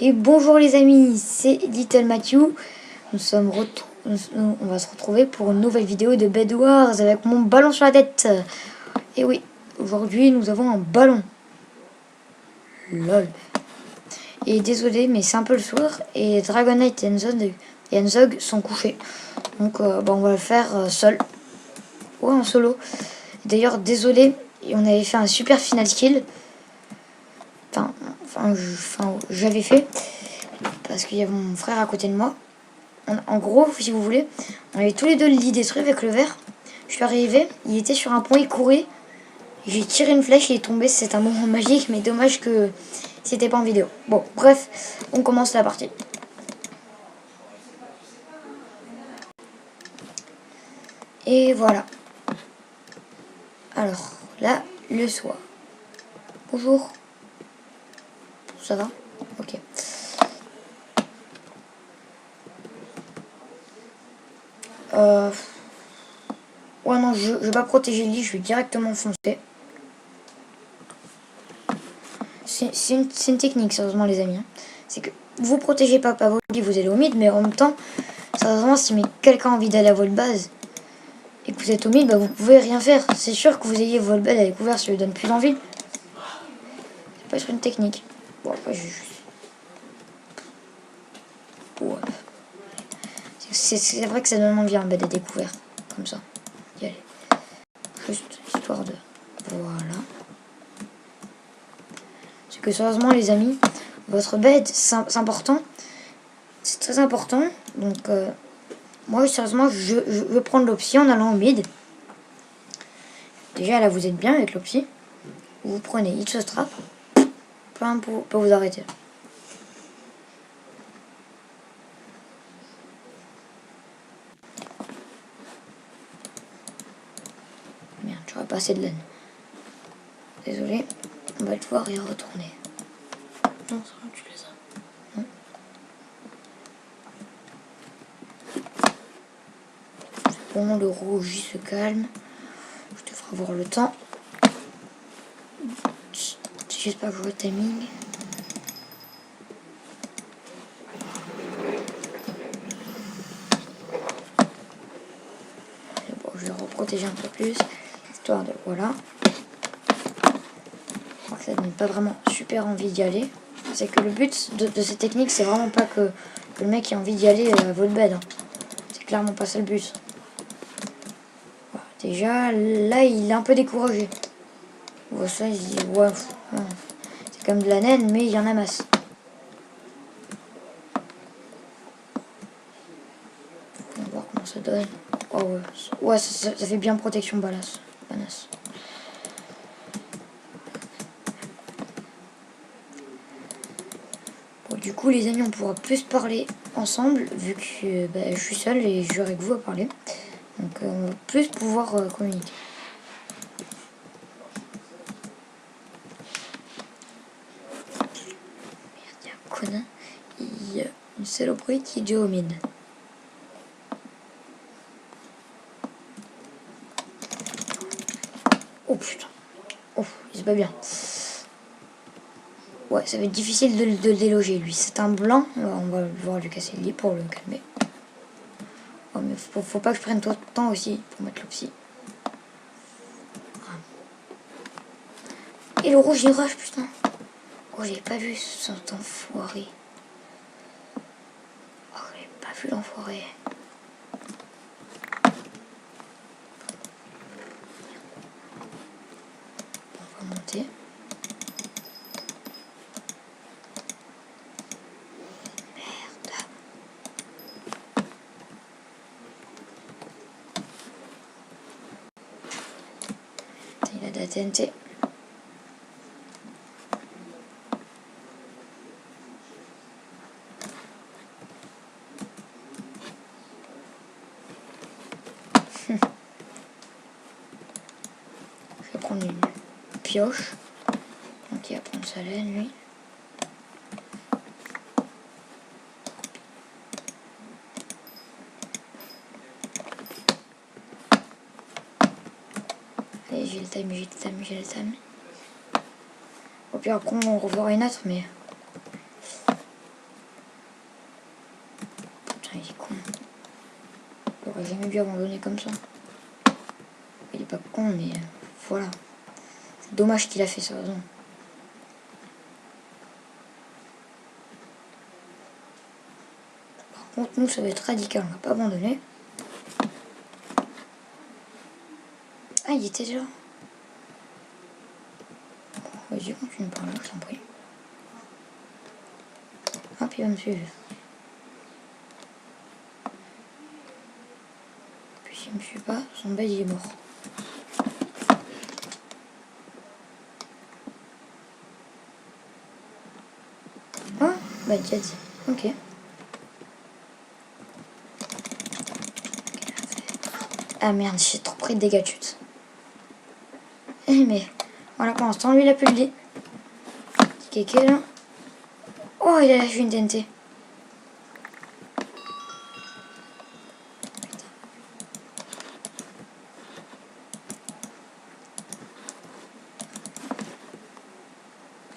Et bonjour les amis, c'est Little Matthew. On va se retrouver pour une nouvelle vidéo de Bed Wars avec mon ballon sur la tête. Et oui, aujourd'hui nous avons un ballon. LOL. Et désolé, mais c'est un peu le soir. Et Dragonite et Enzog sont couchés. Donc on va le faire seul. Ouais, en solo. D'ailleurs, désolé, on avait fait un super final kill. J'avais fait. Parce qu'il y avait mon frère à côté de moi. En gros, si vous voulez, on avait tous les deux le lit détruit avec le verre. Je suis arrivé, il était sur un pont, il courait. J'ai tiré une flèche, il est tombé. C'est un moment magique, mais dommage que c'était pas en vidéo. Bon, bref, on commence la partie. Et voilà. Alors, là, le soir. Bonjour. Ça va? Ok. Ouais, non, je vais pas protéger le lit, je vais directement foncer. C'est une technique, sérieusement, les amis. C'est que vous protégez pas votre lit, vous allez au mid, mais en même temps, sérieusement, si quelqu'un a envie d'aller à votre base et que vous êtes au mid, bah, vous pouvez rien faire. C'est sûr que vous ayez votre bed à découvert, ça lui donne plus envie. Ça peut être une technique. Bon, après, je juste. Ouais. C'est vrai que ça donne envie un bed à découvert. Comme ça. Y aller. Juste histoire de. Voilà. C'est que sérieusement, les amis, votre bed, c'est important. C'est très important. Donc, moi, sérieusement, je veux prendre l'option en allant au mid. Déjà, là, vous êtes bien avec l'option. Vous prenez Hitch Strap. Plein pour vous arrêter. Merde, j'aurais pas assez de laine. Désolé, on va devoir y retourner. Non, ça va, tu les as. Non. C'est bon, le rouge il se calme. Je devrais avoir le temps. J'espère que je vois le timing. Bon, je vais reprotéger un peu plus. Histoire de. Voilà. Je crois que ça donne pas vraiment super envie d'y aller. C'est que le but de cette technique, c'est vraiment pas que le mec ait envie d'y aller à votre bed. Hein. C'est clairement pas ça le but. Voilà. Déjà, là, il est un peu découragé. On voit ça, il se dit, ouais, c'est comme de la naine, mais il y en a masse. On va voir comment ça donne. Oh ouais, ouais ça fait bien protection banasse. Bon, du coup, les amis, on pourra plus parler ensemble, vu que je suis seule et je avec vous à parler. Donc, on va plus pouvoir communiquer. Merde, il y a un connard. Il y a une saloperie qui est déjà au mid. Oh putain. Oh, c'est pas bien. Ouais, ça va être difficile de le déloger, lui. C'est un blanc. On va devoir lui casser le lit pour le calmer. Oh, mais faut pas que je prenne trop de temps aussi pour mettre l'opsie. Et le rouge, il rush, putain. Oh, j'ai pas vu cet enfoiré. Oh, j'ai pas vu l'enfoiré. On va monter. Merde. Il a de la TNT. Je vais prendre une pioche. Donc il va prendre sa laine, lui. Allez, j'ai le time. Au pire, après, on reverra une autre, mais... J'aurais jamais dû abandonner comme ça. Il est pas con, mais voilà. C'est dommage qu'il a fait ça, raison. Par contre, nous, ça va être radical. On va pas abandonner. Ah, il était là. Bon, vas-y, continue par là, je t'en prie. Hop, il va me suivre. Puis s'il me suit pas, son bed il est mort. Ah, bah dead. Ok. Ah merde, j'ai trop pris de dégâts de chute. Mais voilà, pour l'instant, lui il a plus le lit. Petit kéké là. Oh, il a lâché une TNT.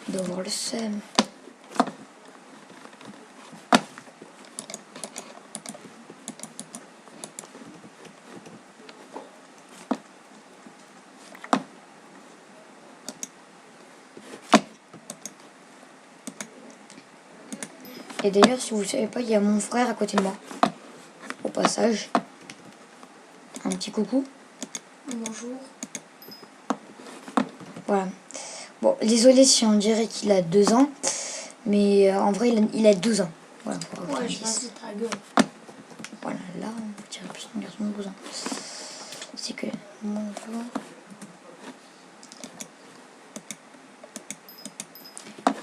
Il doit avoir le seum. Et d'ailleurs, si vous ne savez pas, il y a mon frère à côté de moi. Au passage. Un petit coucou. Bonjour. Voilà. Bon, désolé si on dirait qu'il a 2 ans. Mais en vrai, il a 12 ans. Voilà, Ouais, je pense que c'est ta gueule. Voilà, là, on dirait plus un garçon de 12 ans. C'est que... Bonjour.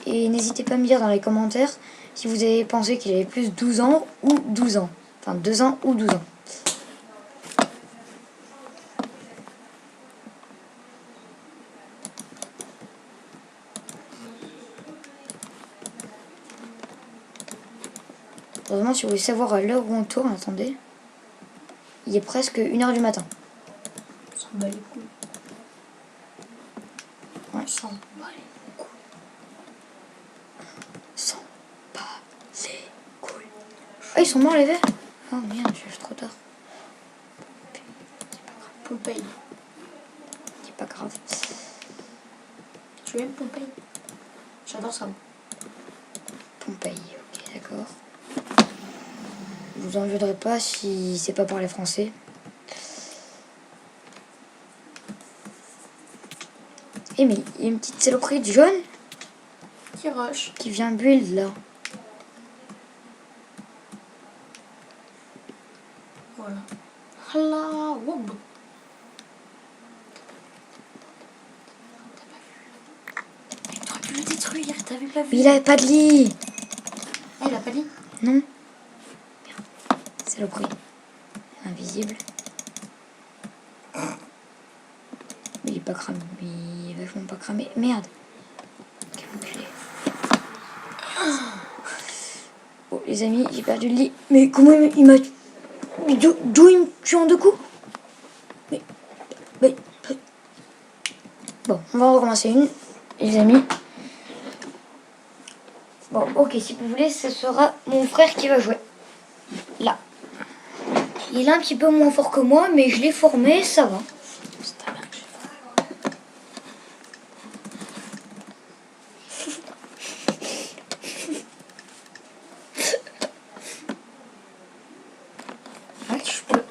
Et n'hésitez pas à me dire dans les commentaires si vous avez pensé qu'il avait plus 12 ans ou 12 ans. Enfin, 2 ans ou 12 ans. Heureusement, si vous voulez savoir à l'heure où on tourne, attendez. Il est presque 1h du matin. On s'en bat les couilles. Ouais. On s'en bat les couilles. Sans pas les couilles. Ah, ils sont morts les verts. Oh merde, je suis trop tard. Pompey. C'est pas grave. Tu aimes Pompey? J'adore ça. Pompey, ok, d'accord. Je vous en voudrais pas si c'est pas parler français. Eh mais il y a une petite saloperie de jaune Qui rush. qui vient build là. Voilà. Hala, wob. T'aurais pu le détruire, t'avais pas vu. Mais il avait pas de lit. Ah, il a pas dit. Non. Merde. Saloperie. Invisible. Mais il est pas cramé. Il est vachement pas cramé. Merde. Quel enculé. Bon les amis, j'ai perdu le lit. Mais comment il m'a... Mais d'où il me tue en 2 coups? Mais... Bon, on va recommencer une, les amis. Bon, ok, si vous voulez, ce sera mon frère qui va jouer. Là. Il est un petit peu moins fort que moi, mais je l'ai formé, ça va. C'est ta mère que j'ai Arrête, je peux...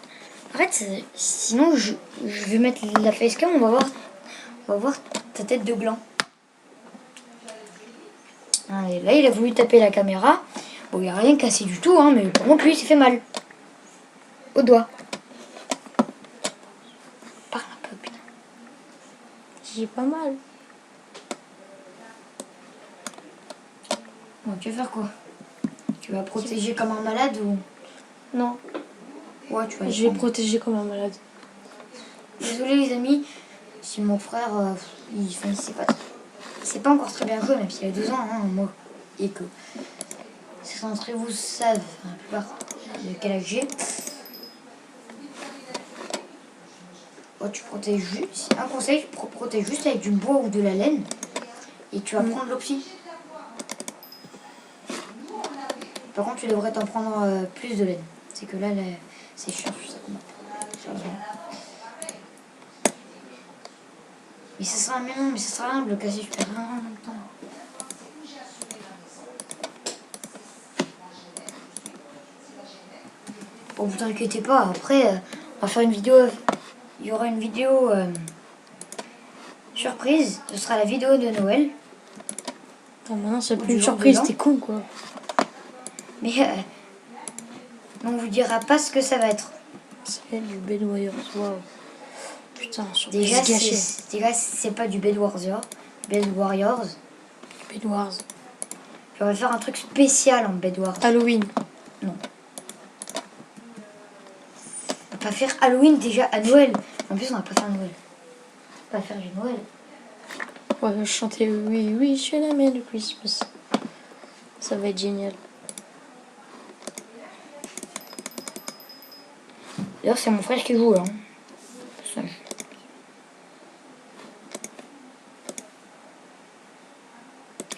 Arrête, sinon je vais mettre la facecam, on va voir ta tête de gland. Allez, là, il a voulu taper la caméra. Bon, il n'y a rien cassé du tout, hein, mais par contre, lui, il s'est fait mal. Au doigt. Parle un peu, putain. J'ai pas mal. Bon, tu vas faire quoi? Tu vas protéger comme un malade ou... Non, Ouais, tu vas je vais protéger comme un malade. Désolé les amis, si mon frère, il sait pas encore très bien jouer, même s'il a 2 ans, hein, moi, et que certains d'entre vous savent, la plupart, de quel âge j'ai. Oh, tu protèges juste, un conseil, tu protèges juste avec du bois ou de la laine, et tu vas prendre l'opsie. Par contre, tu devrais t'en prendre plus de laine. C'est que là, C'est chiant, ça. Mais ça sert à rien, mais ça sert à rien de le casser, je perds rien en même temps. Bon, vous inquiétez pas, après, on va faire une vidéo. Il y aura une vidéo surprise. Ce sera la vidéo de Noël. Attends, maintenant c'est Ou plus du une jour surprise, de l'an. t'es con quoi. Mais on vous dira pas ce que ça va être. C'est du Bed Warriors, waouh. Putain, surprise Déjà, gâchée. c'est pas du Bed Warriors. Bed Warriors. Bed Wars. On va faire un truc spécial en Bed Wars. Halloween. Non. On va faire Halloween déjà à Noël. En plus, on va pas faire Noël. On va faire du Noël. Ouais, je chantais oui, oui, je suis la mère de Christmas. Ça va être génial. D'ailleurs, c'est mon frère qui joue là. Ça.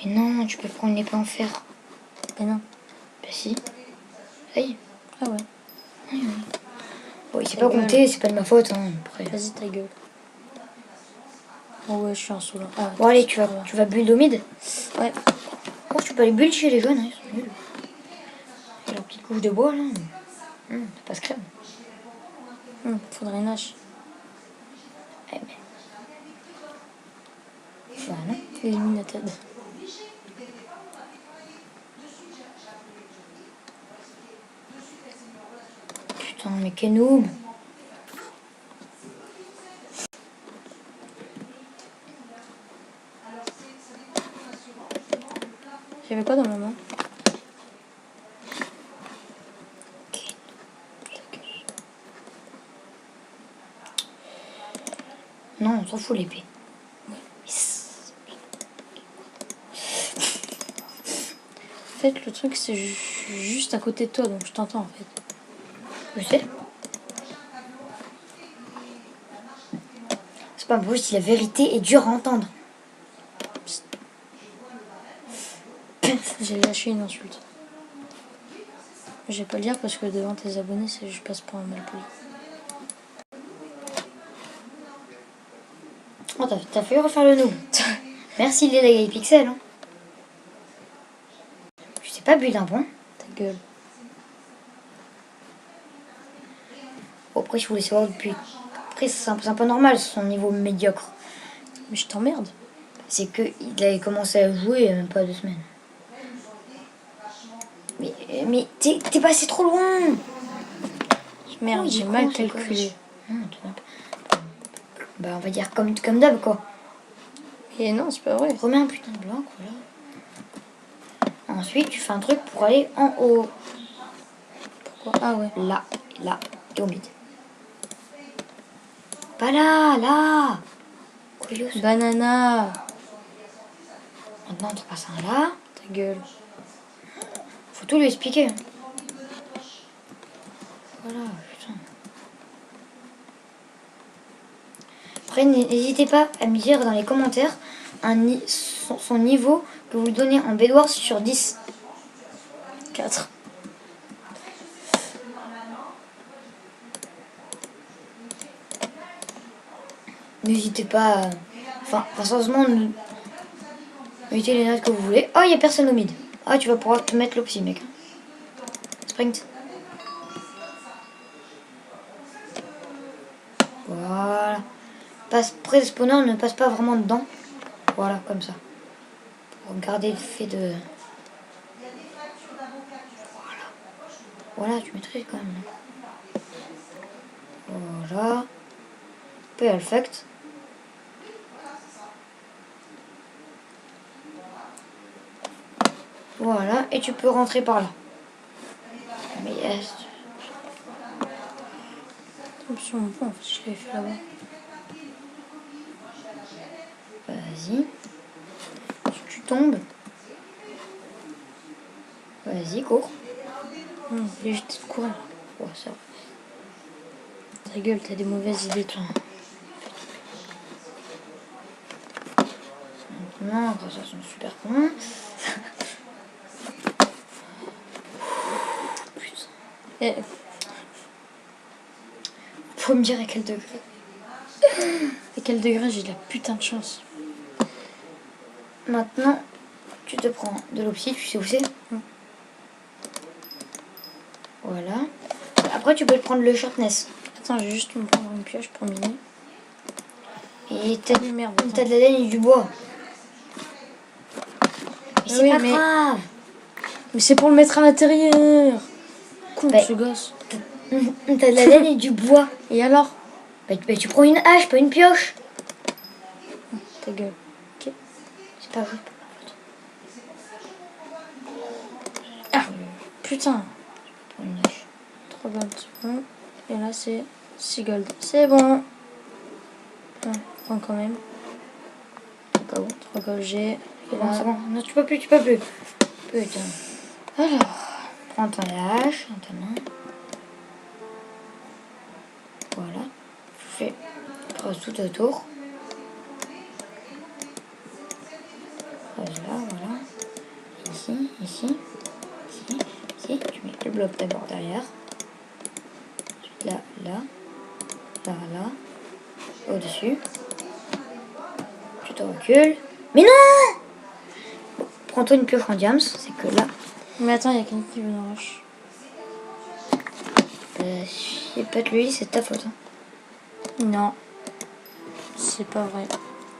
Mais non, tu peux prendre une épée en fer. Mais non. Bah si. Aïe. Ah ouais. Bon, il s'est Ta pas gueule. compté, c'est pas de ma faute. Hein, après. Vas-y, ta gueule. Oh ouais, je suis en solo. Ah, Bon, allez, ça va. tu vas build au mid. Ouais. Oh, tu peux aller build chez les jeunes, hein, ils sont nuls. Et leur petite couche de bois là. Ça passe crème. Faudrait une hache. Eh ben. Bah non. Eliminated. Putain, mais quel noob. J'avais quoi dans ma main? Non, on s'en fout l'épée. En fait, le truc, c'est juste à côté de toi, donc je t'entends en fait. Je sais. C'est pas beau si la vérité est dure à entendre. J'ai lâché une insulte. Je vais pas le dire parce que devant tes abonnés, je passe pour un malpoli. Oh, t'as fait refaire le noob. Merci les dégâts pixels. Hein. Je sais pas build un point. Ta gueule. Bon, après, je voulais savoir depuis. Après, c'est un peu normal son niveau médiocre. Mais je t'emmerde. C'est qu'il avait commencé à jouer il y a même pas 2 semaines. Mais t'es passé trop loin. Merde, Oh, il j'ai est mal con, ce calculé. coach. Bah, on va dire comme d'hab, quoi. Et non, c'est pas vrai. Remets un putain de bloc, voilà. Ensuite, tu fais un truc pour aller en haut. Pourquoi? Ah ouais. Là, et au mid. Pas là, là. Couillous. Banana. Maintenant, on te passe un là. Ta gueule. Faut tout lui expliquer. Hein. Voilà, putain. Après, n'hésitez pas à me dire dans les commentaires son niveau que vous lui donnez en Bedwars sur 10. 4. N'hésitez pas. Enfin, sérieusement, mettez les notes que vous voulez. Oh, il n'y a personne au mid. Ah, tu vas pouvoir te mettre l'opsi, mec. Sprint. Voilà. Près le spawner, ne passe pas vraiment dedans. Voilà, comme ça. Pour garder le fait de... Voilà, tu maîtrises quand même. Voilà. Perfect. Voilà, et tu peux rentrer par là. Mais yes. Sur mon point, en fait, je l'avais fait là-bas. Vas-y. Tu tombes. Vas-y, cours. Il est juste de courir. Ouais, ça va. Ta gueule, t'as des mauvaises idées, toi. Non, ça sont super cons. Eh, Faut me dire à quel degré. À quel degré j'ai de la putain de chance. Maintenant, tu te prends de l'eau psy, tu sais où c'est. Voilà. Après, tu peux te prendre le sharpness. Attends, je vais juste me prendre une pioche pour miner. Et t'as Merde. de la laine et du bois. Mais c'est Oui, pas mais- grave. Mais c'est pour le mettre à l'intérieur. Con, Bah. ce gosse. T'as de la laine et du bois. Et alors? Bah, tu prends une hache, pas une pioche. Ta gueule. Ok. C'est pas vrai. Ah, putain. Prends une hache. 3 gold, c'est bon. Et là, c'est 6 gold. C'est bon. Ouais, prends quand même. Au cas où. 3 gold G. Et C'est bon, là, c'est bon. Non, tu peux plus, tu peux plus. Putain. alors. Prends ton hache dans ta main. Voilà. Tu fais creuse tout autour. Creuse là, voilà. Ici, ici, ici, ici. Tu mets le bloc d'abord derrière. Ensuite là, là, là, là. Au-dessus. Tu te recules. Mais non! Bon, prends-toi une pioche en diams, c'est que là. Mais attends, il y a quelqu'un qui veut dans roche. C'est pas de lui, c'est de ta faute. Hein. Non. C'est pas vrai.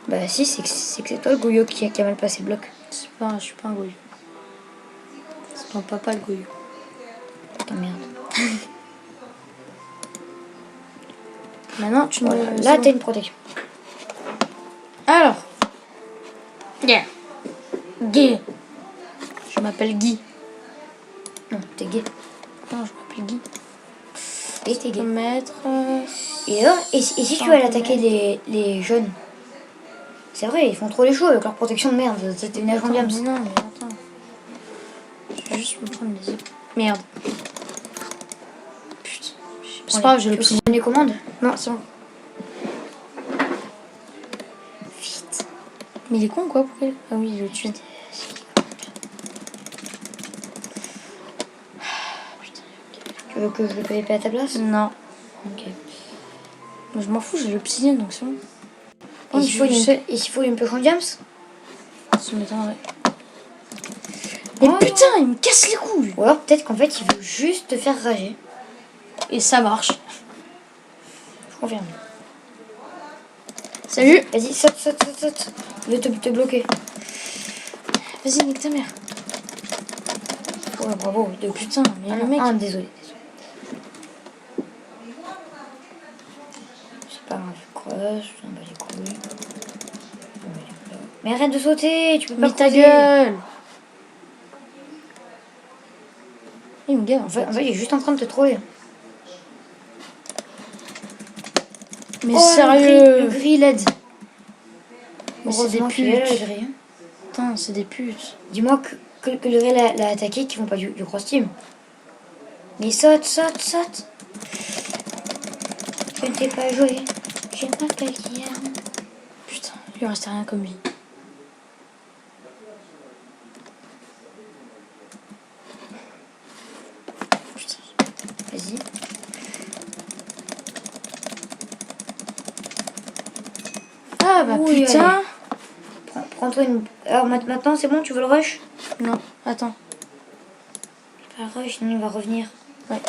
Bah si, c'est que c'est toi le gouillot qui a mal passé le bloc. C'est pas, je suis pas un goyou. C'est mon papa le goyou. Putain, merde. Maintenant, tu Voilà, me... là c'est t'as bon. une protection. Alors. Yeah. Guy. Je m'appelle Guy. Non, t'es gay. Non, je m'appelle Guy. Et t'es Je peux gay. mettre... Et alors, et si tu veux aller attaquer les jeunes? C'est vrai, ils font trop les choux avec leur protection de merde. C'était une agent Attends, diams. mais non, mais attends. Je vais juste me prendre les épées. Merde. Putain. C'est pas grave, j'ai l'obsidienne. les commandes. Non, c'est bon. Vite. Mais il est con quoi, pourquoi? Ah oui, il est au-dessus. Tu veux que je le paye pas à ta place? Non. Ok. Mais je m'en fous, j'ai l'obsidienne donc c'est bon. Et s'il faut, une pioche en diams? Ça m'étonnerait. Mais Oh. putain, il me casse les couilles. Ou alors peut-être qu'en fait il veut juste te faire rager. Et ça marche. Je confirme. Salut. Vas-y, saute, saute, saute, saute. Il veut te bloquer. Vas-y, nique ta mère. Ouais, bravo. Deux. Putain, mais Ah, le non, mec... ah, désolé. C'est pas grave, creuse, je t'en bats les couilles. Mais arrête de sauter, tu peux pas Mais ta creuser. gueule. Il me gave en fait. En fait, il est juste en train de te troller. Mais Oh, sérieux. le gris LED. Mais c'est des Heureusement qu'il est là, putes. le gris. Hein. Putain, c'est des putes. Dis-moi que le gris l'a attaqué, qu'ils font pas du cross team. Mais saute, saute, saute. Je ne t'ai pas joué. Je m'appelle Guillaume. Putain, il lui restait rien comme vie. Putain. Vas-y. Ah bah Oui, putain. allez. Prends-toi une... Alors maintenant, c'est bon, tu veux le rush? Non, attends. Pas le rush, sinon il va revenir. Ouais.